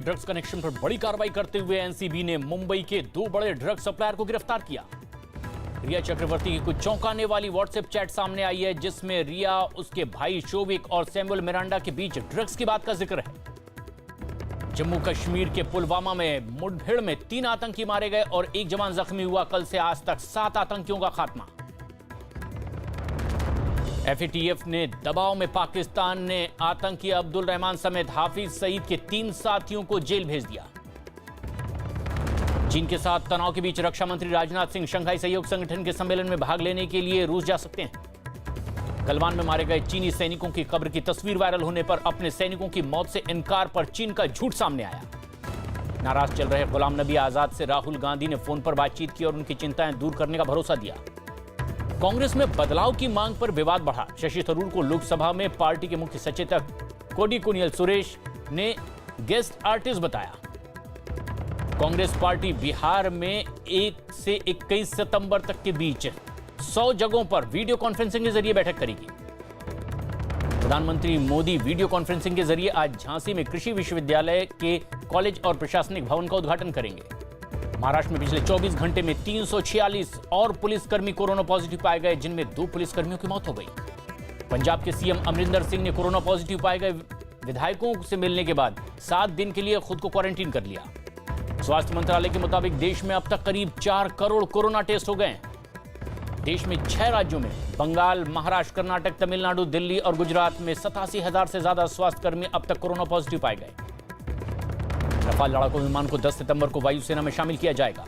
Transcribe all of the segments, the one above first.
Drugs connection पर बड़ी कार्रवाई करते हुए एनसीबी ने मुंबई के 2 बड़े ड्रग्स सप्लायर को गिरफ्तार किया। रिया चक्रवर्ती की कुछ चौंकाने वाली व्हाट्सएप चैट सामने आई है, जिसमें रिया, उसके भाई शोविक और सैमुअल मिरांडा के बीच ड्रग्स की बात का जिक्र है। जम्मू कश्मीर के पुलवामा में मुठभेड़ में 3 आतंकी मारे गए और 1 जवान जख्मी हुआ। कल से आज तक 7 आतंकियों का खात्मा। एफएटीएफ ने दबाव में पाकिस्तान ने आतंकी अब्दुल रहमान समेत हाफिज सईद के 3 साथियों को जेल भेज दिया। चीन के साथ तनाव के बीच रक्षा मंत्री राजनाथ सिंह शंघाई सहयोग संगठन के सम्मेलन में भाग लेने के लिए रूस जा सकते हैं। गलवान में मारे गए चीनी सैनिकों की कब्र की तस्वीर वायरल होने पर अपने सैनिकों की मौत से इनकार पर चीन का झूठ सामने आया। नाराज चल रहे गुलाम नबी आजाद से राहुल गांधी ने फोन पर बातचीत की और उनकी चिंताएं दूर करने का भरोसा दिया। कांग्रेस में बदलाव की मांग पर विवाद बढ़ा। शशि थरूर को लोकसभा में पार्टी के मुख्य सचेतक कोडिकुनियल सुरेश ने गेस्ट आर्टिस्ट बताया। कांग्रेस पार्टी बिहार में 1 से 21 सितंबर तक के बीच 100 जगहों पर वीडियो कॉन्फ्रेंसिंग के जरिए बैठक करेगी। प्रधानमंत्री मोदी वीडियो कॉन्फ्रेंसिंग के जरिए आज झांसी में कृषि विश्वविद्यालय के कॉलेज और प्रशासनिक भवन का उद्घाटन करेंगे। महाराष्ट्र में पिछले 24 घंटे में 346 और पुलिसकर्मी कोरोना पॉजिटिव पाए गए, जिनमें 2 पुलिसकर्मियों की मौत हो गई। पंजाब के सीएम अमरिंदर सिंह ने कोरोना पॉजिटिव पाए गए विधायकों से मिलने के बाद 7 दिन के लिए खुद को क्वारंटीन कर लिया। स्वास्थ्य मंत्रालय के मुताबिक देश में अब तक करीब 4 करोड़ कोरोना टेस्ट हो गए। देश में 6 राज्यों में बंगाल, महाराष्ट्र, कर्नाटक, तमिलनाडु, दिल्ली और गुजरात में 87,000 से ज्यादा स्वास्थ्यकर्मी अब तक कोरोना पॉजिटिव पाए गए। रफाल लड़ाकू विमान को 10 सितंबर को वायुसेना में शामिल किया जाएगा।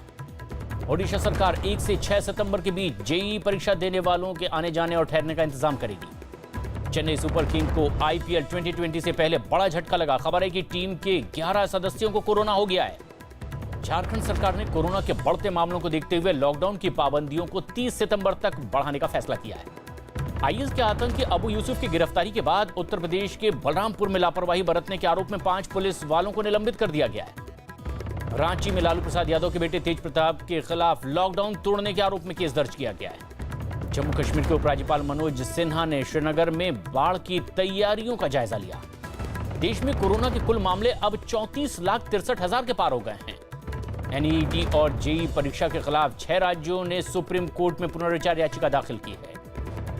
ओडिशा सरकार 1 से 6 सितंबर के बीच जेईई परीक्षा देने वालों के आने जाने और ठहरने का इंतजाम करेगी। चेन्नई सुपर किंग को आईपीएल 2020 से पहले बड़ा झटका लगा। खबर है कि टीम के 11 सदस्यों को कोरोना हो गया है। झारखंड सरकार ने कोरोना के बढ़ते मामलों को देखते हुए लॉकडाउन की पाबंदियों को 30 सितंबर तक बढ़ाने का फैसला किया है। आईएस के आतंकी अबू यूसुफ की गिरफ्तारी के बाद उत्तर प्रदेश के बलरामपुर में लापरवाही बरतने के आरोप में 5 पुलिस वालों को निलंबित कर दिया गया है। रांची में लालू प्रसाद यादव के बेटे तेज प्रताप के खिलाफ लॉकडाउन तोड़ने के आरोप में केस दर्ज किया गया है। जम्मू कश्मीर के उपराज्यपाल मनोज सिन्हा ने श्रीनगर में बाढ़ की तैयारियों का जायजा लिया। देश में कोरोना के कुल मामले अब 34,63,000 के पार हो गए हैं। एनईटी और जेईई परीक्षा के खिलाफ 6 राज्यों ने सुप्रीम कोर्ट में पुनर्विचार याचिका दाखिल की है।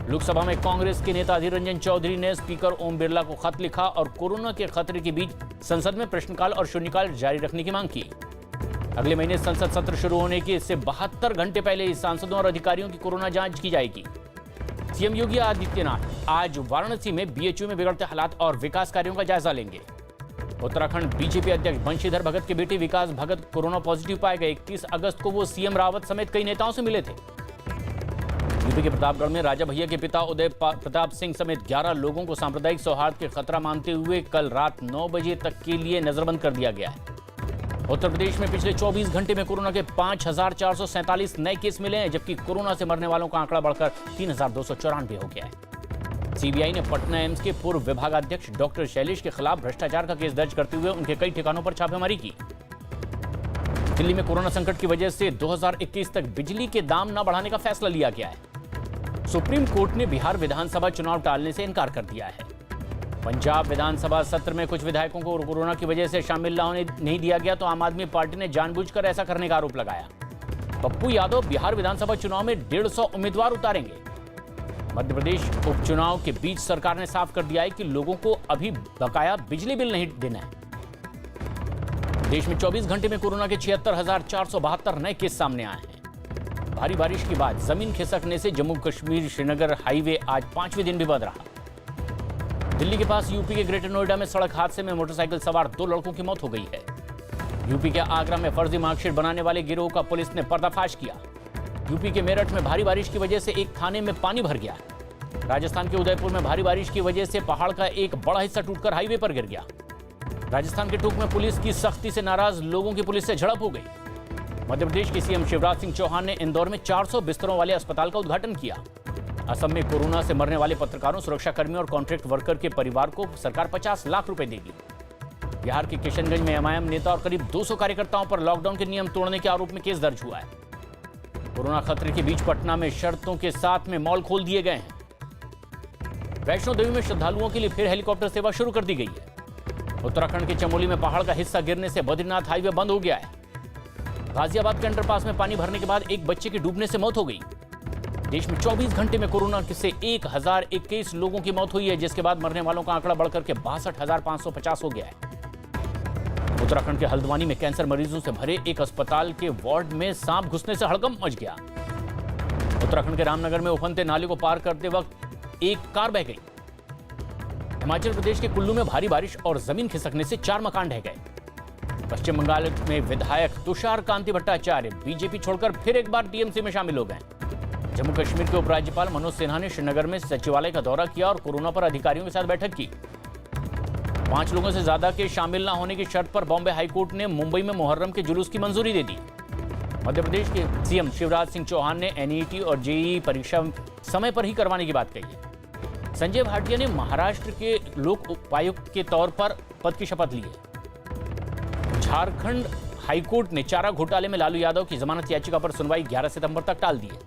लोकसभा में कांग्रेस के नेता अधीर रंजन चौधरी ने स्पीकर ओम बिरला को खत लिखा और कोरोना के खतरे के बीच संसद में प्रश्नकाल और शून्यकाल जारी रखने की मांग की। अगले महीने संसद सत्र शुरू होने के इससे 72 घंटे पहले सांसदों और अधिकारियों की कोरोना जांच की जाएगी। सीएम योगी आदित्यनाथ आज वाराणसी में बीएचयू में बिगड़ते हालात और विकास कार्यों का जायजा लेंगे। उत्तराखंड बीजेपी अध्यक्ष बंशीधर भगत के बेटे विकास भगत कोरोना पॉजिटिव पाए गए। 31 अगस्त को वो सीएम रावत समेत कई नेताओं से मिले थे। यूपी के प्रतापगढ़ में राजा भैया के पिता उदय प्रताप सिंह समेत 11 लोगों को सांप्रदायिक सौहार्द के खतरा मानते हुए कल रात 9 बजे तक के लिए नजरबंद कर दिया गया है। उत्तर प्रदेश में पिछले 24 घंटे में कोरोना के 5,447 नए केस मिले हैं, जबकि कोरोना से मरने वालों का आंकड़ा बढ़कर 3,294 हो गया है। सीबीआई ने पटना एम्स के पूर्व विभागाध्यक्ष डॉक्टर शैलेश के खिलाफ भ्रष्टाचार का केस दर्ज करते हुए उनके कई ठिकानों पर छापेमारी की। दिल्ली में कोरोना संकट की वजह से 2021 तक बिजली के दाम न बढ़ाने का फैसला लिया गया है। सुप्रीम कोर्ट ने बिहार विधानसभा चुनाव टालने से इनकार कर दिया है। पंजाब विधानसभा सत्र में कुछ विधायकों को कोरोना की वजह से शामिल होने नहीं दिया गया, तो आम आदमी पार्टी ने जानबूझकर ऐसा करने का आरोप लगाया। पप्पू यादव बिहार विधानसभा चुनाव में 150 उम्मीदवार उतारेंगे। मध्य प्रदेश उपचुनाव के बीच सरकार ने साफ कर दिया है कि लोगों को अभी बकाया बिजली बिल नहीं देना है। देश में 24 घंटे में कोरोना के 76,472 नए केस सामने आए हैं। भारी बारिश के बाद जमीन खिसकने से जम्मू कश्मीर श्रीनगर हाईवे आज 5वें दिन भी बंद रहा। दिल्ली के पास यूपी के ग्रेटर नोएडा में सड़क हादसे में मोटरसाइकिल सवार 2 लड़कों की मौत हो गई है। यूपी के आगरा में फर्जी मार्कशीट बनाने वाले गिरोह का पुलिस ने पर्दाफाश किया। यूपी के मेरठ में भारी बारिश की वजह से एक थाने में पानी भर गया। राजस्थान के उदयपुर में भारी बारिश की वजह से पहाड़ का एक बड़ा हिस्सा टूटकर हाईवे पर गिर गया। राजस्थान के टूक में पुलिस की सख्ती से नाराज लोगों की पुलिस से झड़प हो गई। मध्य प्रदेश के सीएम शिवराज सिंह चौहान ने इंदौर में 400 बिस्तरों वाले अस्पताल का उद्घाटन किया। असम में कोरोना से मरने वाले पत्रकारों, सुरक्षाकर्मियों और कॉन्ट्रैक्ट वर्कर के परिवार को सरकार 50 लाख रुपए देगी। बिहार के किशनगंज में एमआईएम नेता और करीब 200 कार्यकर्ताओं पर लॉकडाउन के नियम तोड़ने के आरोप में केस दर्ज हुआ है। कोरोना खतरे के बीच पटना में शर्तों के साथ में मॉल खोल दिए गए हैं। वैष्णो देवी में श्रद्धालुओं के लिए फिर हेलीकॉप्टर सेवा शुरू कर दी गई है। उत्तराखंड के चमोली में पहाड़ का हिस्सा गिरने से बद्रीनाथ हाईवे बंद हो गया है। गाजियाबाद के अंडरपास में पानी भरने के बाद एक बच्चे की डूबने से मौत हो गई। देश में 24 घंटे में कोरोना से 1021 लोगों की मौत हुई है, जिसके बाद मरने वालों का आंकड़ा बढ़कर के 62,550 हो गया है। उत्तराखंड के हल्द्वानी में कैंसर मरीजों से भरे एक अस्पताल के वार्ड में सांप घुसने से हड़कंप मच गया। उत्तराखंड के रामनगर में उफनते नाले को पार करते वक्त एक कार बह गई। हिमाचल प्रदेश के कुल्लू में भारी बारिश और जमीन खिसकने से 4 मकान ढह गए। पश्चिम बंगाल में विधायक तुषार कांति भट्टाचार्य बीजेपी छोड़कर फिर एक बार टीएमसी में शामिल हो गए। जम्मू कश्मीर के उपराज्यपाल मनोज सिन्हा ने श्रीनगर में सचिवालय का दौरा किया और कोरोना पर अधिकारियों के साथ बैठक की। 5 लोगों से ज्यादा के शामिल न होने की शर्त पर बॉम्बे हाईकोर्ट ने मुंबई में मुहर्रम के जुलूस की मंजूरी दे दी। मध्य प्रदेश के सीएम शिवराज सिंह चौहान ने एनईटी और जेईई परीक्षा समय पर ही करवाने की बात कही है। संजय भाटिया ने महाराष्ट्र के लोक उपायुक्त के तौर पर पद की शपथ ली है। झारखंड हाईकोर्ट ने चारा घोटाले में लालू यादव की जमानत याचिका पर सुनवाई 11 सितंबर तक टाल दी है।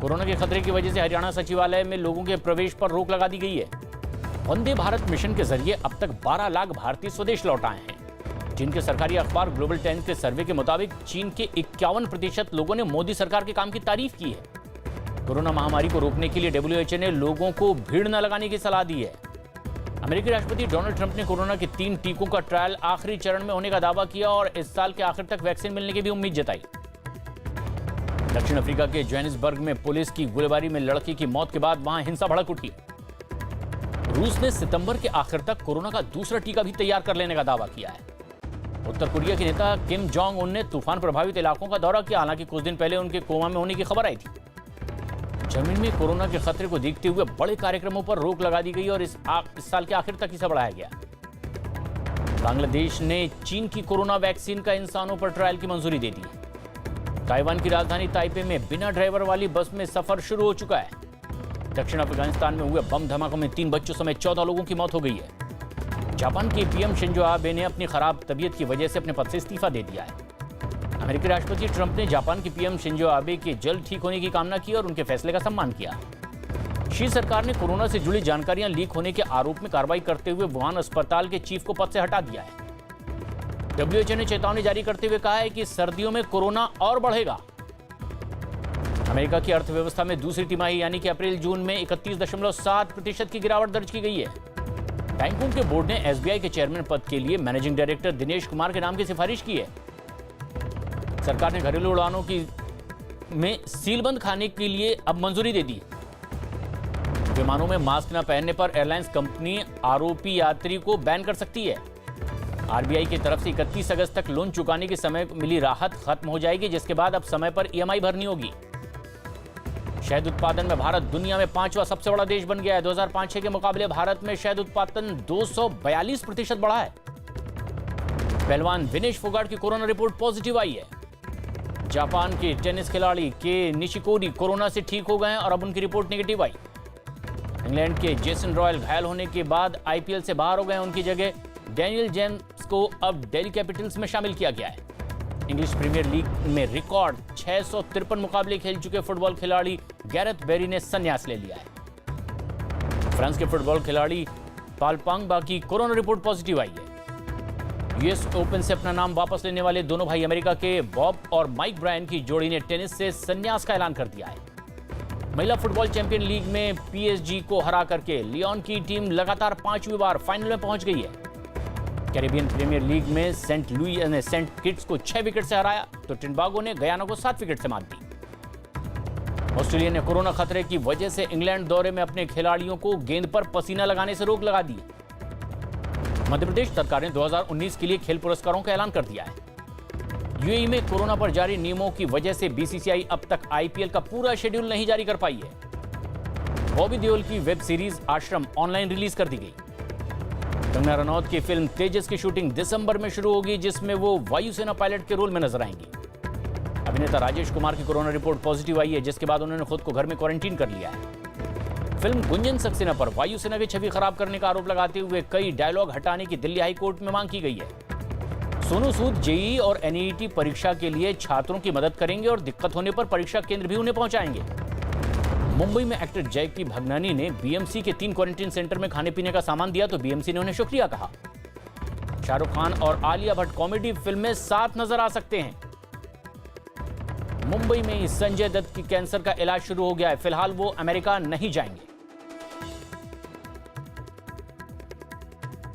कोरोना के खतरे की वजह से हरियाणा सचिवालय में लोगों के प्रवेश पर रोक लगा दी गई है। वंदे भारत मिशन के जरिए अब तक 12 लाख भारतीय स्वदेश लौट आए हैं। चीन के सरकारी अखबार ग्लोबल टाइम्स के सर्वे के मुताबिक चीन के 51% लोगों ने मोदी सरकार के काम की तारीफ की है। कोरोना महामारी को रोकने के लिए WHO ने लोगों को भीड़ न लगाने की सलाह दी है। अमेरिकी राष्ट्रपति डोनाल्ड ट्रंप ने कोरोना के 3 टीकों का ट्रायल आखिरी चरण में होने का दावा किया और इस साल के आखिर तक वैक्सीन मिलने की भी उम्मीद जताई। दक्षिण अफ्रीका के जोहानिसबर्ग में पुलिस की गोलीबारी में लड़के की मौत के बाद वहां हिंसा भड़क उठी। रूस ने सितंबर के आखिर तक कोरोना का दूसरा टीका भी तैयार कर लेने का दावा किया है। उत्तर कोरिया के नेता किम जोंग उन ने तूफान प्रभावित इलाकों का दौरा किया। हालांकि कुछ दिन पहले उनके कोमा में होने की खबर आई थी। जर्मनी में कोरोना के खतरे को देखते हुए बड़े कार्यक्रमों पर रोक लगा दी गई और इस साल के आखिर तक इसे बढ़ाया गया। बांग्लादेश ने चीन की कोरोना वैक्सीन का इंसानों पर ट्रायल की मंजूरी दे दी है। ताइवान की राजधानी ताइपे में बिना ड्राइवर वाली बस में सफर शुरू हो चुका है। दक्षिण अफगानिस्तान में हुए बम धमाकों में 3 बच्चों समेत 14 लोगों की मौत हो गई है। जापान के पीएम शिंजो आबे ने अपनी खराब तबीयत की वजह से अपने पद से इस्तीफा दे दिया है। अमेरिकी राष्ट्रपति ट्रंप ने जापान के पीएम शिंजो आबे के जल्द ठीक होने की कामना की और उनके फैसले का सम्मान किया। शी सरकार ने कोरोना से जुड़ी जानकारियां लीक होने के आरोप में कार्रवाई करते हुए वुहान अस्पताल के चीफ को पद से हटा दिया है। WHO ने चेतावनी जारी करते हुए कहा है कि सर्दियों में कोरोना और बढ़ेगा। अमेरिका की अर्थव्यवस्था में दूसरी तिमाही यानी कि अप्रैल जून में 31.7% की गिरावट दर्ज की गई है। बैंकों के बोर्ड ने SBI के चेयरमैन पद के लिए मैनेजिंग डायरेक्टर दिनेश कुमार के नाम की सिफारिश की है। सरकार ने घरेलू उड़ानों की में सीलबंद खाने के लिए अब मंजूरी दे दी। विमानों में मास्क न पहनने पर एयरलाइंस कंपनी आरोपी यात्री को बैन कर सकती है। RBI की तरफ से 31 अगस्त तक लोन चुकाने के समय मिली राहत खत्म हो जाएगी, जिसके बाद अब समय पर EMI भरनी होगी। शहद उत्पादन में भारत दुनिया में 5वां सबसे बड़ा देश बन गया है। 2005-6 के मुकाबले भारत में शहद उत्पादन 242% बढ़ा है। पहलवान विनेश फोगाट की कोरोना रिपोर्ट पॉजिटिव आई है। जापान के टेनिस खिलाड़ी के निशिकोरी कोरोना से ठीक हो गए हैं और अब उनकी रिपोर्ट नेगेटिव आई। इंग्लैंड के जेसन रॉयल घायल होने के बाद IPL से बाहर हो गए। उनकी जगह डैनियल जेम्स को अब दिल्ली कैपिटल्स में शामिल किया गया है। इंग्लिश प्रीमियर लीग में रिकॉर्ड 653 मुकाबले खेल चुके फुटबॉल खिलाड़ी गैरेथ बेरी ने संन्यास ले लिया है। फ्रांस के फुटबॉल खिलाड़ी पाल पांगबा की कोरोना रिपोर्ट पॉजिटिव आई है। US ओपन से अपना नाम वापस लेने वाले दोनों भाई अमेरिका के बॉब और माइक ब्रायन की जोड़ी ने टेनिस से संन्यास का ऐलान कर दिया है। महिला फुटबॉल चैंपियन लीग में PSG को हरा करके लियोन की टीम लगातार 5वीं बार फाइनल में पहुंच गई है। कैरेबियन प्रीमियर लीग में सेंट लुई ने सेंट किट्स को 6 विकेट से हराया तो ट्रिनबागो ने गयाना को 7 विकेट से मात दी। ऑस्ट्रेलिया ने कोरोना खतरे की वजह से इंग्लैंड दौरे में अपने खिलाड़ियों को गेंद पर पसीना लगाने से रोक लगा दी। मध्य प्रदेश सरकार ने 2019 के लिए खेल पुरस्कारों का ऐलान कर दिया है। UAE में कोरोना पर जारी नियमों की वजह से BCCI अब तक IPL का पूरा शेड्यूल नहीं जारी कर पाई है। बॉबी देओल की वेब सीरीज आश्रम ऑनलाइन रिलीज कर दी गई। कंगना रनौत की फिल्म तेजस की शूटिंग दिसंबर में शुरू होगी, जिसमें वो वायुसेना पायलट के रोल में नजर आएंगी। अभिनेता राजेश कुमार की कोरोना रिपोर्ट पॉजिटिव आई है, जिसके बाद उन्होंने खुद को घर में क्वारंटीन कर लिया है। फिल्म गुंजन सक्सेना पर वायुसेना की छवि खराब करने का आरोप लगाते हुए कई डायलॉग हटाने की दिल्ली हाईकोर्ट में मांग की गई है। सोनू सूद JEE और NET परीक्षा के लिए छात्रों की मदद करेंगे और दिक्कत होने पर परीक्षा केंद्र भी उन्हें पहुंचाएंगे। मुंबई में एक्टर जयकी भगनानी ने BMC के 3 क्वारंटीन सेंटर में खाने पीने का सामान दिया तो BMC ने उन्हें शुक्रिया कहा। शाहरुख खान और आलिया भट्ट कॉमेडी फिल्म में साथ नजर आ सकते हैं। मुंबई में संजय दत्त की कैंसर का इलाज शुरू हो गया है। फिलहाल वो अमेरिका नहीं जाएंगे।